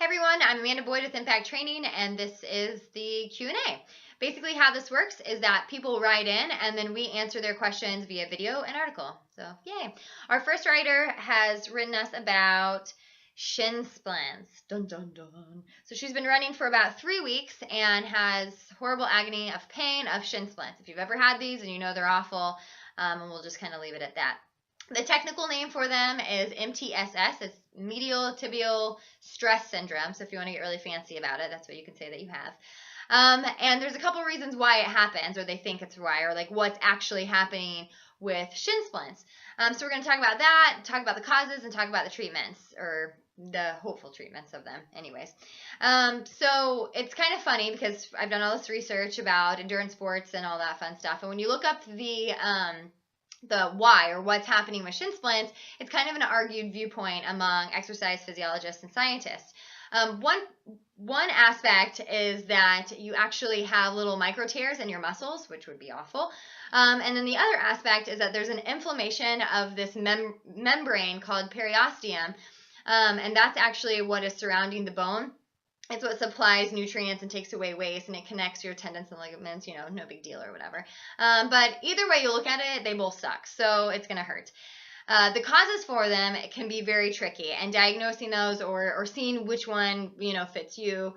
Hey everyone, I'm Amanda Boyd with Impact Training, and this is the Q&A. Basically how this works is that people write in and then we answer their questions via video and article. So yay. Our first writer has written us about Shin splints. Dun dun dun. So she's been running for about 3 weeks and has horrible agony of pain of shin splints. If you've ever had these and you know they're awful, and we'll just kind of leave it at that. The technical name for them is MTSS. It's medial tibial stress syndrome. So if you want to get really fancy about it, that's what you can say that you have. And there's a couple reasons why it happens, or they think it's why, or like what's actually happening with shin splints. So we're going to talk about that, talk about the causes, and talk about the treatments, or the hopeful treatments of them anyways. So it's kind of funny because I've done all this research about endurance sports and all that fun stuff. And when you look up the why or what's happening with shin splints, it's kind of an argued viewpoint among exercise physiologists and scientists. One aspect is that you actually have little micro tears in your muscles, which would be awful. And then the other aspect is that there's an inflammation of this membrane called periosteum, and that's actually what is surrounding the bone. It's what supplies nutrients and takes away waste, and it connects your tendons and ligaments, no big deal or whatever. But either way you look at it, they both suck, so it's going to hurt. The causes for them can be very tricky, and diagnosing those or seeing which one, fits you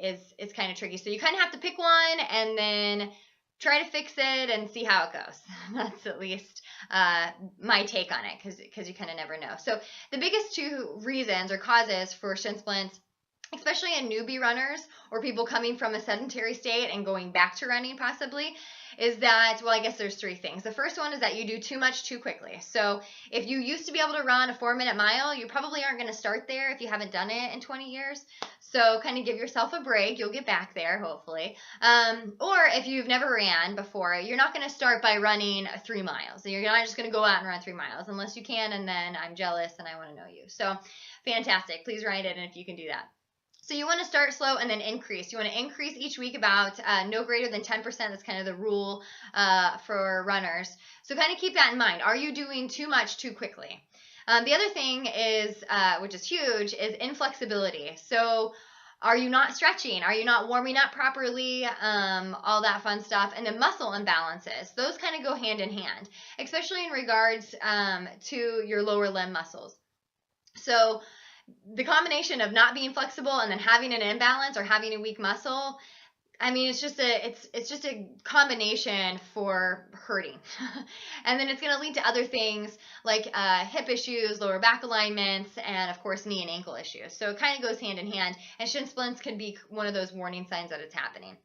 is kind of tricky. So you kind of have to pick one and then try to fix it and see how it goes. That's at least my take on it, because you kind of never know. So the biggest two reasons or causes for shin splints, especially in newbie runners or people coming from a sedentary state and going back to running possibly, is that, well, I guess there's three things. The first one is that you do too much too quickly. So if you used to be able to run a 4-minute mile, you probably aren't going to start there if you haven't done it in 20 years. So kind of give yourself a break. You'll get back there, hopefully. Or if you've never ran before, you're not going to start by running 3 miles. You're not just going to go out and run 3 miles unless you can, and then I'm jealous and I want to know you. So fantastic. Please write it, and if you can do that. So you want to start slow and then increase. You want to increase each week about no greater than 10%. That's kind of the rule for runners. So kind of keep that in mind. Are you doing too much too quickly? The other thing is, which is huge, is inflexibility. So are you not stretching? Are you not warming up properly? All that fun stuff. And then muscle imbalances. Those kind of go hand in hand, especially in regards to your lower limb muscles. So the combination of not being flexible and then having an imbalance or having a weak muscle, I mean, it's just a combination for hurting. And then it's going to lead to other things like hip issues, lower back alignments, and of course knee and ankle issues. So it kind of goes hand in hand, and shin splints can be one of those warning signs that it's happening.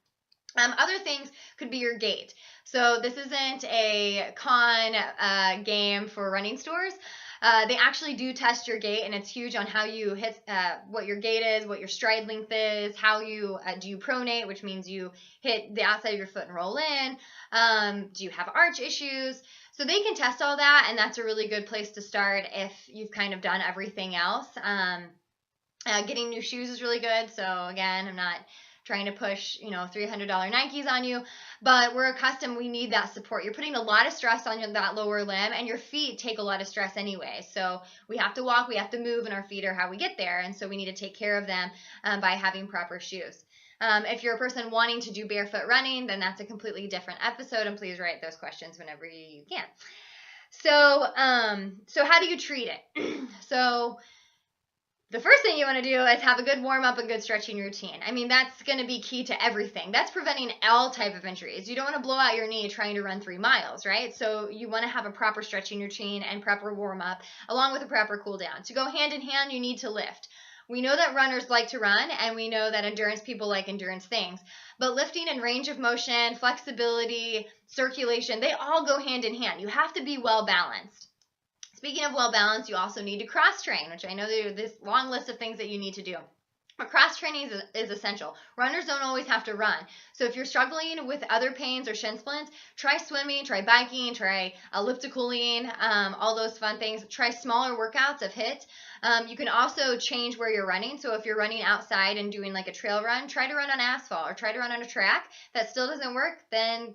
Other things could be your gait. So this isn't a con game for running stores. They actually do test your gait, and it's huge on how you hit, what your gait is, what your stride length is, how you do you pronate, which means you hit the outside of your foot and roll in. Do you have arch issues? So they can test all that, and that's a really good place to start if you've kind of done everything else. Getting new shoes is really good. So again, I'm not trying to push, $300 Nikes on you, but we're accustomed, we need that support. You're putting a lot of stress on that lower limb, and your feet take a lot of stress anyway. So we have to walk, we have to move, and our feet are how we get there. And so we need to take care of them by having proper shoes. If you're a person wanting to do barefoot running, then that's a completely different episode, and please write those questions whenever you can. So how do you treat it? So the first thing you want to do is have a good warm-up and good stretching routine. I mean, that's going to be key to everything. That's preventing all type of injuries. You don't want to blow out your knee trying to run 3 miles, right? So you want to have a proper stretching routine and proper warm-up along with a proper cool-down. To go hand in hand, you need to lift. We know that runners like to run, and we know that endurance people like endurance things. But lifting and range of motion, flexibility, circulation, they all go hand in hand. You have to be well-balanced. Speaking of well-balanced, you also need to cross-train, which I know there's this long list of things that you need to do. But cross-training is essential. Runners don't always have to run. So if you're struggling with other pains or shin splints, try swimming, try biking, try ellipticaling, all those fun things. Try smaller workouts of HIIT. You can also change where you're running. So if you're running outside and doing like a trail run, try to run on asphalt or try to run on a track. If that still doesn't work, then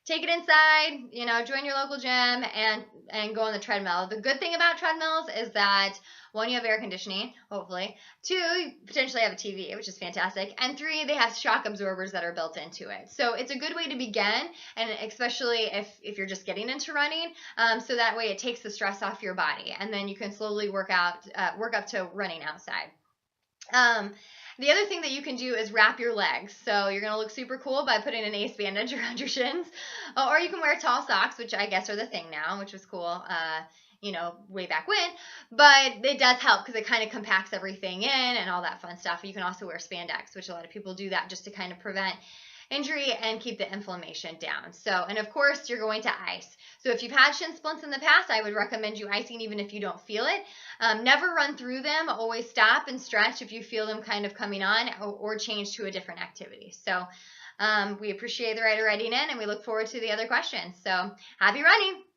take it inside, you know, join your local gym and go on the treadmill. The good thing about treadmills is that one, you have air conditioning, hopefully. Two, you potentially have a TV, which is fantastic. And three, they have shock absorbers that are built into it. So it's a good way to begin, and especially if you're just getting into running, so that way it takes the stress off your body, and then you can slowly work up to running outside. The other thing that you can do is wrap your legs. So you're going to look super cool by putting an ace bandage around your shins. Or you can wear tall socks, which I guess are the thing now, which was cool, you know, way back when. But it does help because it kind of compacts everything in and all that fun stuff. You can also wear spandex, which a lot of people do that just to kind of prevent injury and keep the inflammation down. So, and of course, you're going to ice. So if you've had shin splints in the past, I would recommend you icing even if you don't feel it. Never run through them. Always stop and stretch if you feel them kind of coming on, or change to a different activity. So we appreciate the rider writing in, and we look forward to the other questions. So happy running!